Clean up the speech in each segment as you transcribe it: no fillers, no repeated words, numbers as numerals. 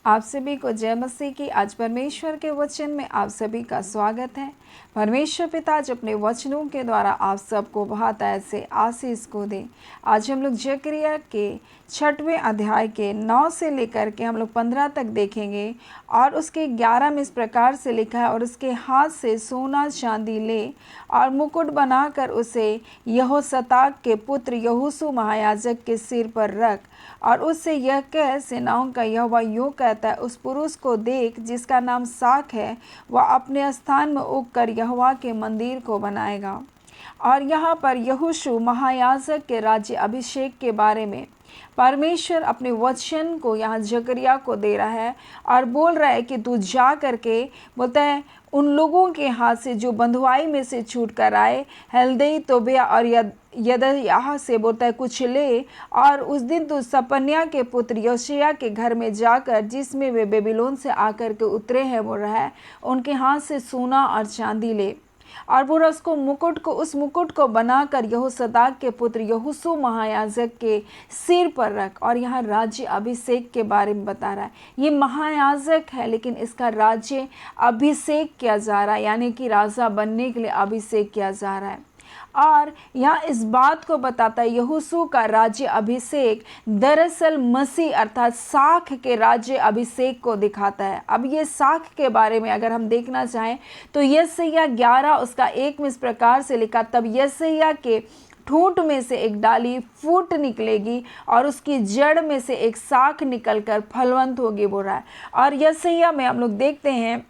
आप सभी को जय मसीह की। आज परमेश्वर के वचन में आप सभी का स्वागत है। परमेश्वर पिता आज अपने वचनों के द्वारा आप सबको बहुत ऐसे आशीष को दे। आज हम लोग जकरिया के 6वें अध्याय के 9 से लेकर के हम लोग 15 तक देखेंगे और उसके 11 में इस प्रकार से लिखा है, और उसके हाथ से सोना चांदी ले और मुकुट बनाकर उसे यहोशताक के पुत्र यहोशू महायाजक के सिर पर रख और उससे यह कह, सेनाओं का यहोवा यूँ कहता है, उस पुरुष को देख जिसका नाम साख है, वह अपने स्थान में उगकर यहोवा के मंदिर को बनाएगा। और यहाँ पर यहोशू महायाजक के राज्य अभिषेक के बारे में परमेश्वर अपने वचन को यहाँ जकरिया को दे रहा है और बोल रहा है कि तू जा करके, बोलता है, उन लोगों के हाथ से जो बंधुआई में से छूट कर आए, हेल्दै तोबिया और यदयाह से, बोलता है, कुछ ले, और उस दिन तू सपन्या के पुत्र योशिय्याह के घर में जाकर, जिसमें वे बेबीलोन से आकर के उतरे हैं बोल रहा है, उनके हाथ से सोना और चांदी ले और वो उस मुकुट को बनाकर यहोशताक के पुत्र यहोशू महायाजक के सिर पर रख। और यहाँ राज्य अभिषेक के बारे में बता रहा है। ये महायाजक है लेकिन इसका राज्य अभिषेक किया जा रहा है, यानी कि राजा बनने के लिए अभिषेक किया जा रहा है। और यहाँ इस बात को बताता है, यहोशू का राज्य अभिषेक दरअसल मसीह अर्थात साख के राज्य अभिषेक को दिखाता है। अब ये साख के बारे में अगर हम देखना चाहें तो यशायाह 11 उसका 1 में इस प्रकार से लिखा, तब यशायाह के ठूंठ में से एक डाली फूट निकलेगी और उसकी जड़ में से एक साख निकलकर फलवंत होगी बोल रहा है। और यशायाह में हम लोग देखते हैं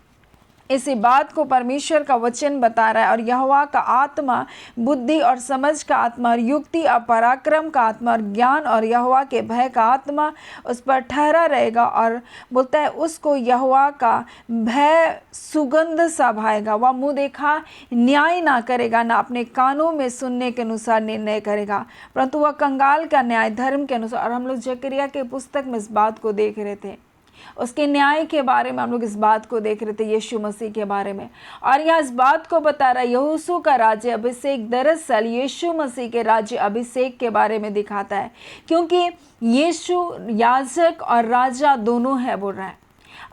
इसी बात को परमेश्वर का वचन बता रहा है, और यहोवा का आत्मा बुद्धि और समझ का आत्मा और युक्ति और पराक्रम का आत्मा और ज्ञान और यहोवा के भय का आत्मा उस पर ठहरा रहेगा। और बोलता है उसको यहोवा का भय सुगंध सा भाएगा। वह मुँह देखा न्याय ना करेगा, ना अपने कानों में सुनने के अनुसार निर्णय करेगा, परंतु वह कंगाल का न्याय धर्म के अनुसार। और हम लोग जकरिया के पुस्तक में इस बात को देख रहे थे, उसके न्याय के बारे में हम लोग इस बात को देख रहे थे, यीशु मसीह के बारे में। और यहाँ इस बात को बता रहा है, यहोशू का राज्य अभिषेक दरअसल यीशु मसीह के राज्य अभिषेक के बारे में दिखाता है, क्योंकि यीशु याजक और राजा दोनों है बोल रहा है।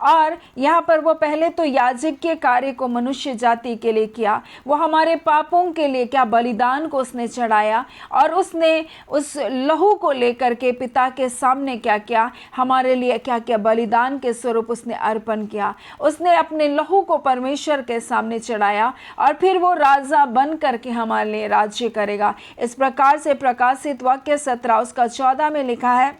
और यहाँ पर वो पहले तो याजक के कार्य को मनुष्य जाति के लिए किया, वो हमारे पापों के लिए क्या बलिदान को उसने चढ़ाया, और उसने उस लहू को लेकर के पिता के सामने क्या किया, हमारे लिए क्या किया, बलिदान के स्वरूप उसने अर्पण किया। उसने अपने लहू को परमेश्वर के सामने चढ़ाया और फिर वो राजा बन करके हमारे लिए राज्य करेगा। इस प्रकार से प्रकाशित वाक्य 17 उसका 14 में लिखा है,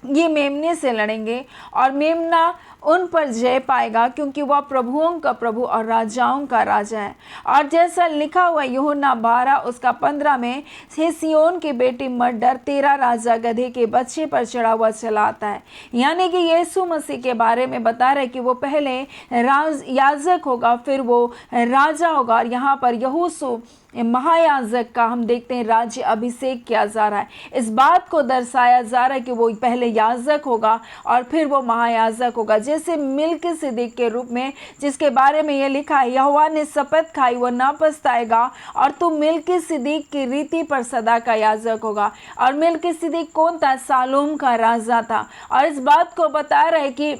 ये मेमने से लड़ेंगे और मेमना उन पर जय पाएगा, क्योंकि वह प्रभुओं का प्रभु और राजाओं का राजा है। और जैसा लिखा हुआ यूहन्ना 12 उसका 15 में, हे सिय्योन की बेटी मत डर, तेरा राजा गधे के बच्चे पर चढ़ा हुआ चला आता है। यानी कि यीशु मसीह के बारे में बता रहे कि वो पहले याजक होगा, फिर वो राजा होगा। और यहाँ पर यहोशू महायाजक का हम देखते हैं राज्य अभिषेक किया जा रहा है। इस बात को दर्शाया जा रहा है कि वो पहले याजक होगा और फिर वो महायाजक होगा, जैसे मिल्किसिदक के रूप में, जिसके बारे में ये लिखा है, यहोवा ने शपथ खाई वो ना पछताएगा और तू मिल्किसिदक की रीति पर सदा का याजक होगा। और मिल्किसिदक कौन था? शालूम का राजा था। और इस बात को बता रहा है कि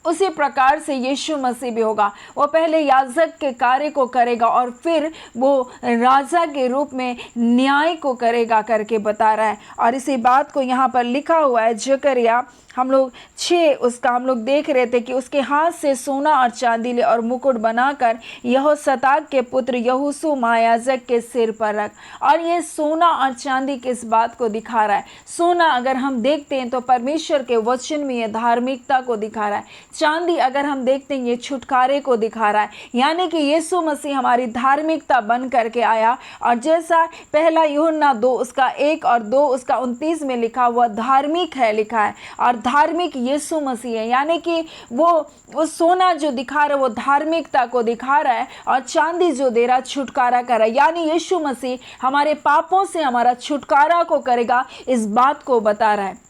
उसी प्रकार से यीशु मसीह भी होगा, वो पहले याजक के कार्य को करेगा और फिर वो राजा के रूप में न्याय को करेगा करके बता रहा है। और इसी बात को यहाँ पर लिखा हुआ है जकरिया हम लोग 6 उसका हम लोग देख रहे थे कि उसके हाथ से सोना और चांदी ले और मुकुट बनाकर यहोशताक के पुत्र यहोशू महायाजक के सिर पर रख। और ये सोना और चांदी किस बात को दिखा रहा है? सोना अगर हम देखते हैं तो परमेश्वर के वचन में ये धार्मिकता को दिखा रहा है। चांदी अगर हम देखते हैं ये छुटकारे को दिखा रहा है, यानी कि यीशु मसीह हमारी धार्मिकता बन करके आया। और जैसा पहला यूहन्ना 2 उसका 1 और 2 उसका 29 में लिखा हुआ धार्मिक है लिखा है, और धार्मिक यीशु मसीह है, यानी कि वो सोना जो दिखा रहा है वो धार्मिकता को दिखा रहा है, और चांदी जो दे रहा है छुटकारा कर रहा है, यानी यीशु मसीह हमारे पापों से हमारा छुटकारा को करेगा, इस बात को बता रहा है।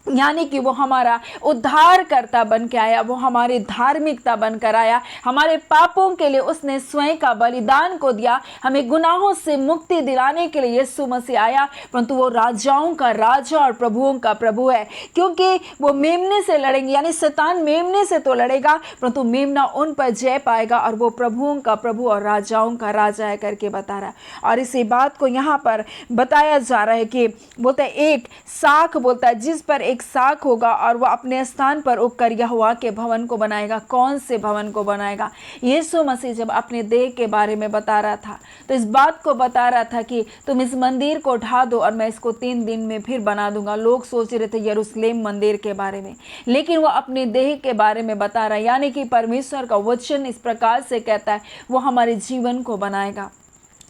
यानी कि वो हमारा उद्धारकर्ता बन के आया, वो हमारी धार्मिकता बनकर आया, हमारे पापों के लिए उसने स्वयं का बलिदान को दिया, हमें गुनाहों से मुक्ति दिलाने के लिए यीशु मसीह आया। परंतु वो राजाओं का राजा और प्रभुओं का प्रभु है, क्योंकि वो मेमने से लड़ेंगे, यानी शैतान मेमने से तो लड़ेगा परंतु मेमना उन पर जय पाएगा, और वो प्रभुओं का प्रभु और राजाओं का राजा है करके बता रहा है। और इसी बात को यहाँ पर बताया जा रहा है कि बोलता है एक साख, बोलता है जिस पर एक साख होगा और वह अपने स्थान पर उगकर यहोवा के भवन को बनाएगा। कौन से भवन को बनाएगा? यीशु मसीह जब अपने देह के बारे में बता रहा था तो इस बात को बता रहा था कि तुम इस मंदिर को ढा दो और मैं इसको 3 दिन में फिर बना दूंगा। लोग सोच रहे थे यरूशलेम मंदिर के बारे में, लेकिन वो अपने देह के बारे में बता रहा है। यानी कि परमेश्वर का वचन इस प्रकार से कहता है, वो हमारे जीवन को बनाएगा,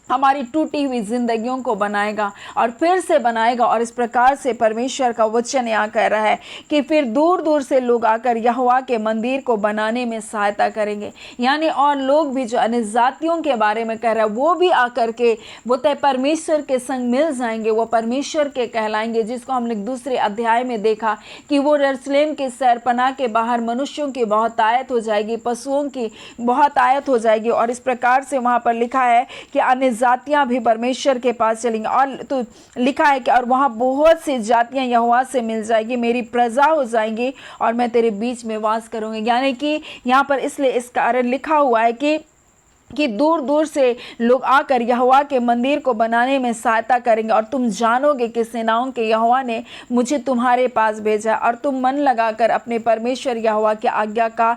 हमारी टूटी हुई जिंदगियों को बनाएगा और फिर से बनाएगा। और इस प्रकार से परमेश्वर का वचन यहाँ कह रहा है कि फिर दूर दूर से लोग आकर यहोवा के मंदिर को बनाने में सहायता करेंगे। यानी और लोग भी जो अन्य जातियों के बारे में कह रहा है वो भी आकर के बोलते हैं परमेश्वर के संग मिल जाएंगे, वो परमेश्वर के कहलाएंगे। जिसको हमने दूसरे अध्याय में देखा कि वो यरूशलेम के शहरपनाह के बाहर मनुष्यों की बहुतायत हो जाएगी, पशुओं की बहुतायत हो जाएगी। और इस प्रकार से वहाँ पर लिखा है कि अन्य जातियां भी परमेश्वर के पास चलेंगी। और तो लिखा है कि और वहाँ बहुत सी जातियां यहोवा से मिल जाएगी, मेरी प्रजा हो जाएंगी और मैं तेरे बीच में वास करूंगी। यानी कि यहाँ पर इसलिए इस कारण लिखा हुआ है कि दूर दूर से लोग आकर यहोवा के मंदिर को बनाने में सहायता करेंगे। और तुम जानोगे कि सेनाओं के यहोवा ने मुझे तुम्हारे पास भेजा, और तुम मन लगाकर अपने परमेश्वर यहोवा की आज्ञा का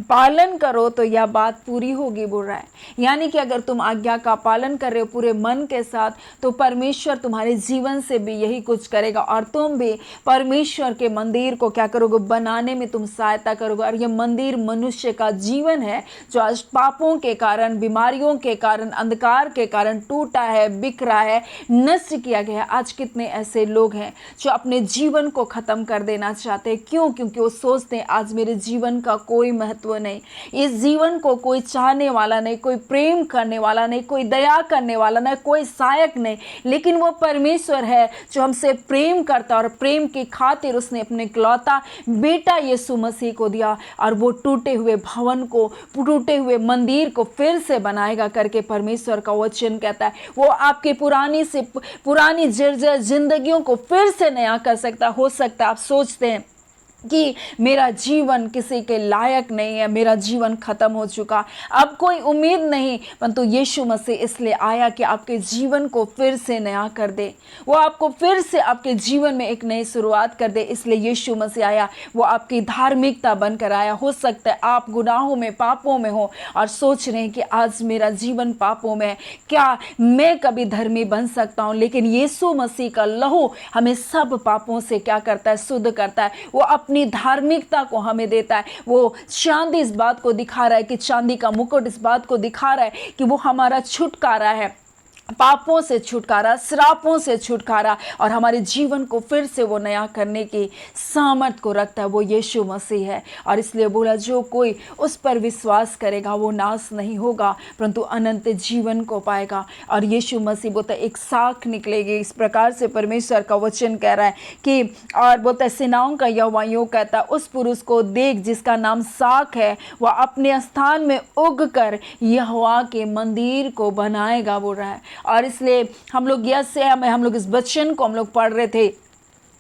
पालन करो तो यह बात पूरी होगी, बोल रहा है। यानी कि अगर तुम आज्ञा का पालन कर रहे हो पूरे मन के साथ तो परमेश्वर तुम्हारे जीवन से भी यही कुछ करेगा, और तुम भी परमेश्वर के मंदिर को क्या करोगे? बनाने में तुम सहायता करोगे। और यह मंदिर मनुष्य का जीवन है जो आज पापों के कारण, बीमारियों के कारण, अंधकार के कारण टूटा है, बिक रहा है, नष्ट किया गया है। आज कितने ऐसे लोग हैं जो अपने जीवन को खत्म कर देना चाहते हैं। क्यों? क्योंकि वो सोचते हैं आज मेरे जीवन का कोई महत्व नहीं, इस जीवन को कोई चाहने वाला नहीं, कोई प्रेम करने वाला नहीं, कोई दया करने वाला नहीं, कोई सहायक नहीं। लेकिन वो परमेश्वर है जो हमसे प्रेम करता, और प्रेम की खातिर उसने अपने इकलौता बेटा यीशु मसीह को दिया, और वो टूटे हुए भवन को, टूटे हुए मंदिर को फिर से बनाएगा करके परमेश्वर का वचन कहता है। वो आपकी पुरानी जर्जर जिंदगियों को फिर से नया कर सकता। हो सकता है आप सोचते हैं कि मेरा जीवन किसी के लायक नहीं है, मेरा जीवन खत्म हो चुका, अब कोई उम्मीद नहीं, परंतु यीशु मसीह इसलिए आया कि आपके जीवन को फिर से नया कर दे, वो आपको फिर से आपके जीवन में एक नई शुरुआत कर दे। इसलिए यीशु मसीह आया, वो आपकी धार्मिकता बनकर आया। हो सकता है आप गुनाहों में, पापों में हो और सोच रहे हैं कि आज मेरा जीवन पापों में है, क्या मैं कभी धर्मी बन सकता हूँ? लेकिन यीशु मसीह का लहू हमें सब पापों से क्या करता है? शुद्ध करता है। वो अपनी धार्मिकता को हमें देता है। वो चांदी इस बात को दिखा रहा है कि चांदी का मुकुट इस बात को दिखा रहा है कि वो हमारा छुटकारा है, पापों से छुटकारा, श्रापों से छुटकारा, और हमारे जीवन को फिर से वो नया करने की सामर्थ को रखता है। वो यीशु मसीह है। और इसलिए बोला जो कोई उस पर विश्वास करेगा वो नाश नहीं होगा परंतु अनंत जीवन को पाएगा। और यीशु मसीह बोलता है एक साख निकलेगी। इस प्रकार से परमेश्वर का वचन कह रहा है कि, और बोलता है सेनाओं का यहोवा यूं कहता है, उस पुरुष को देख जिसका नाम साख है, वह अपने स्थान में उग कर यहोवा के मंदिर को बनाएगा, बोल रहा है। और इसलिए हम लोग हम लोग इस वचन को हम लोग पढ़ रहे थे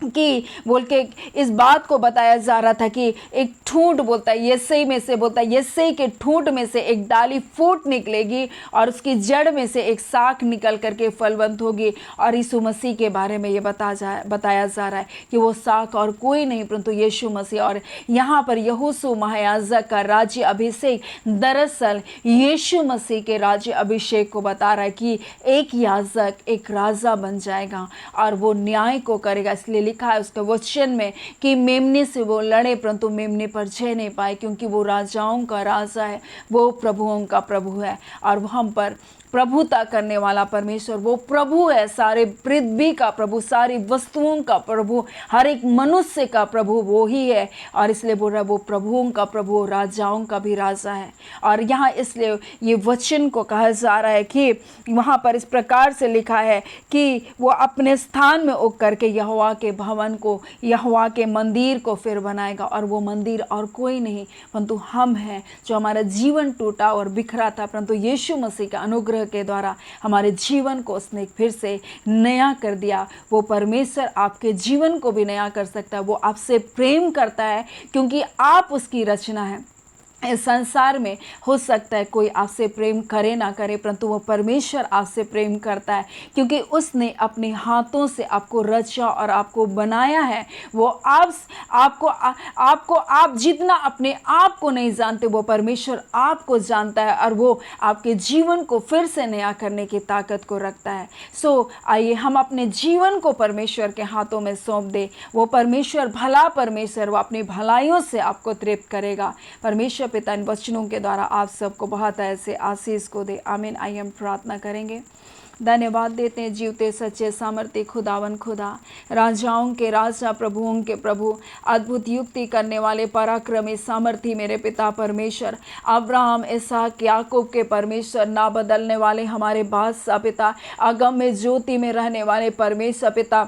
कि बोल के इस बात को बताया जा रहा था कि एक ठूंठ, बोलता है यिशै में से, बोलता है यिशै के ठूंठ में से एक डाली फूट निकलेगी और उसकी जड़ में से एक साख निकल करके फलवंत होगी। और यीशु मसीह के बारे में ये बताया जा रहा है कि वो साख और कोई नहीं परंतु यीशु मसीह। और यहाँ पर यहोशू महायाजक का राज्य अभिषेक दरअसल यीशु मसीह के राज्य अभिषेक को बता रहा है कि एक याजक एक राजा बन जाएगा और वो न्याय को करेगा। इसलिए लिखा है उसके वचन में कि मेमने से वो लड़े परंतु मेमने पर जय नहीं पाए, क्योंकि वो राजाओं का राजा है, वो प्रभुओं का प्रभु है। और वो हम पर प्रभुता करने वाला परमेश्वर वो प्रभु है, सारे पृथ्वी का प्रभु, सारी वस्तुओं का प्रभु, हर एक मनुष्य का प्रभु वो ही है। और इसलिए बोल रहा है वो प्रभुओं का प्रभु, राजाओं का भी राजा है। और यहाँ इसलिए ये वचन को कहा जा रहा है कि वहाँ पर इस प्रकार से लिखा है कि वो अपने स्थान में उग करके यहोवा के भवन को, यहोवा के मंदिर को फिर बनाएगा। और वो मंदिर और कोई नहीं परंतु हम हैं, जो हमारा जीवन टूटा और बिखरा था, परंतु यीशु मसीह के अनुग्रह के द्वारा हमारे जीवन को उसने फिर से नया कर दिया। वो परमेश्वर आपके जीवन को भी नया कर सकता है। वो आपसे प्रेम करता है क्योंकि आप उसकी रचना है। इस संसार में हो सकता है कोई आपसे प्रेम करे ना करे, परंतु वो परमेश्वर आपसे प्रेम करता है क्योंकि उसने अपने हाथों से आपको रचा और आपको बनाया है। वो आप जितना अपने आप को नहीं जानते, वो परमेश्वर आपको जानता है और वो आपके जीवन को फिर से नया करने की ताकत को रखता है। सो आइए हम अपने जीवन को परमेश्वर के हाथों में सौंप दें। वो परमेश्वर भला परमेश्वर, वो अपनी भलाइयों से आपको तृप्त करेगा। परमेश्वर पिता इन वचनों के द्वारा आप सबको बहुत ऐसे आशीष को दे। आमीन। आइए हम प्रार्थना करेंगे। धन्यवाद देते हैं जीवते सच्चे सामर्थ्य खुदावन खुदा, राजाओं के राजा, प्रभुओं के प्रभु, अद्भुत युक्ति करने वाले पराक्रमी सामर्थी मेरे पिता परमेश्वर, अब्राहम इसहाक याकूब के परमेश्वर, ना बदलने वाले हमारे बादशाह पिता, अगम में ज्योति में रहने वाले परमेश्वर पिता,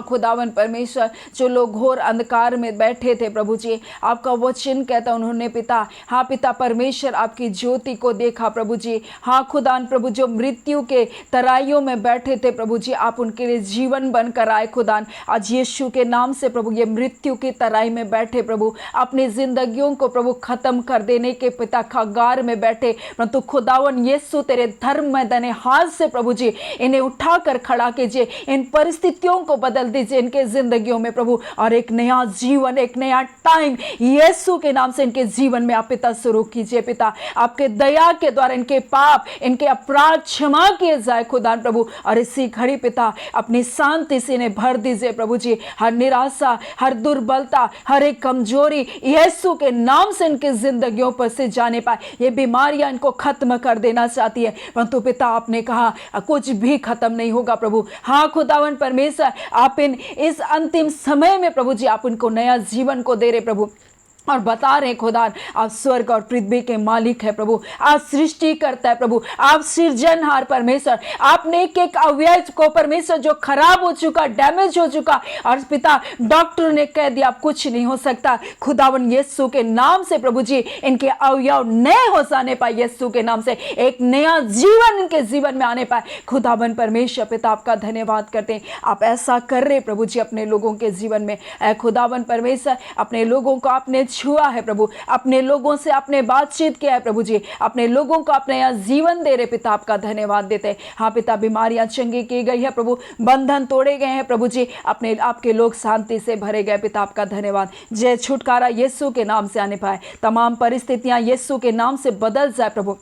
खुदावन परमेश्वर, जो लोग घोर अंधकार में बैठे थे प्रभु जी, आपका वचन कहता उन्होंने पिता, हाँ पिता परमेश्वर, आपकी ज्योति को देखा प्रभु जी। हाँ खुदान प्रभु, जो मृत्यु के तराइयों में बैठे थे प्रभु जी, आप उनके लिए जीवन बनकर आए खुदान। आज यीशु के नाम से प्रभु, ये मृत्यु की तराई में बैठे प्रभु, अपनी जिंदगियों को प्रभु खत्म कर देने के पिता कगार में बैठे, परंतु खुदावन यीशु तेरे धर्म में दने हाथ से प्रभु जी इन्हें उठाकर खड़ा कीजिए, इन परिस्थितियों को बदल दीजिए इनके जिंदगियों में प्रभु, और एक नया जीवन, एक नया टाइम यीशु के नाम से इनके जीवन में आप पिता शुरू कीजिए पिता। आपके दया के द्वारा इनके पाप, इनके अपराध क्षमा किए जाए खुदा प्रभु, और इसी घड़ी पिता अपनी शांति से इन्हें भर दीजिए प्रभु जी। हर निराशा, हर दुर्बलता, हर एक कमजोरी यीशु के नाम से इनके जिंदगियों पर से जाने पाए। ये बीमारियां इनको खत्म कर देना चाहती है, परंतु पिता आपने कहा कुछ भी खत्म नहीं होगा प्रभु। हाँ खुदावन परमेश्वर, आप इस अंतिम समय में प्रभु जी आप उनको नया जीवन को दे रहे प्रभु, और बता रहे खुदा आप स्वर्ग और पृथ्वी के मालिक है प्रभु, आप सृष्टि करता है प्रभु, आप सृजनहार परमेश्वर। आपने एक एक अवयव को परमेश्वर जो खराब हो चुका, डैमेज हो चुका, और पिता डॉक्टर ने कह दिया अब कुछ नहीं हो सकता, खुदावन यीशु के नाम से प्रभु जी इनके अवयव नए हो जाने पाए, यीशु के नाम से एक नया जीवन इनके जीवन में आने पाए। खुदावन परमेश्वर पिता आपका धन्यवाद करते हैं, आप ऐसा कर रहे प्रभु जी अपने लोगों के जीवन में। खुदावन परमेश्वर, अपने लोगों को आपने छुआ है प्रभु, अपने लोगों से आपने बातचीत किया है प्रभु जी, अपने लोगों को अपने यहाँ जीवन दे रहे पिता, आपका धन्यवाद देते हैं। हाँ पिता, बीमारियां चंगी की गई है प्रभु, बंधन तोड़े गए हैं प्रभु जी, अपने आपके लोग शांति से भरे गए पिता, आपका धन्यवाद। जय छुटकारा यीशु के नाम से आने पाए, तमाम परिस्थितियां यीशु के नाम से बदल जाए प्रभु।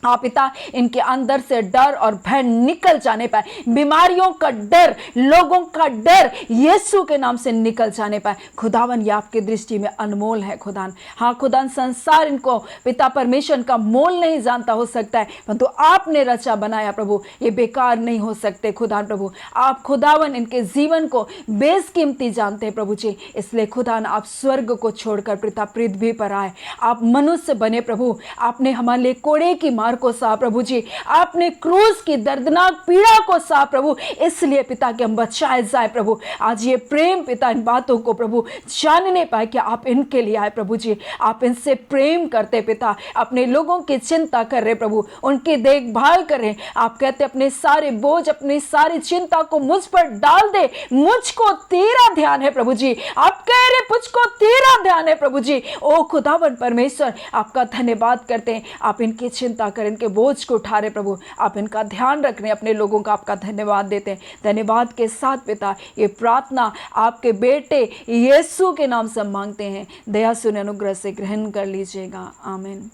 आप पिता इनके अंदर से डर और भय निकल जाने पाए, बीमारियों का डर, लोगों का डर यीशु के नाम से निकल जाने पाए। खुदावन ये आपकी दृष्टि में अनमोल है खुदान। हाँ खुदान, संसार इनको पिता परमेश्वर का मोल नहीं जानता हो सकता है, परंतु आपने रचा बनाया प्रभु, ये बेकार नहीं हो सकते खुदान प्रभु। आप खुदावन इनके जीवन को बेशकीमती जानते हैं प्रभु जी, इसलिए खुदान आप स्वर्ग को छोड़कर पिता पृथ्वी पर आए, आप मनुष्य बने प्रभु। आपने हमारे लिए कोड़े की को सहा प्रभु जी, आपने क्रूस की दर्दनाक पीड़ा को सहा प्रभु, इसलिए पिता के हम बचाए जाए प्रभु। आज ये प्रेम पिता इन बातों को प्रभु जानने पाए कि आप इनके लिए आए प्रभु जी, आप इनसे प्रेम करते पिता, अपने लोगों की चिंता कर रहे प्रभु, उनकी देखभाल कर रहे। आप कहते अपने सारे बोझ, अपनी सारी चिंता को मुझ पर डाल दे, मुझको तेरा ध्यान है प्रभु जी। आप कह रहे मुझको तेरा ध्यान है प्रभु जी। ओ खुदावन परमेश्वर, आपका धन्यवाद करते हैं, आप इनकी चिंता कर, इनके बोझ को उठा रहे प्रभु, आप इनका ध्यान रख रहे, अपने लोगों का आपका धन्यवाद देते हैं। धन्यवाद के साथ पिता ये प्रार्थना आपके बेटे यीशु के नाम से मांगते हैं, दया सुने अनुग्रह से ग्रहण कर लीजिएगा। आमीन।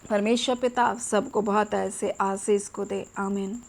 परमेश्वर पिता आप सबको बहुत ऐसे आशीष को दे। आमीन।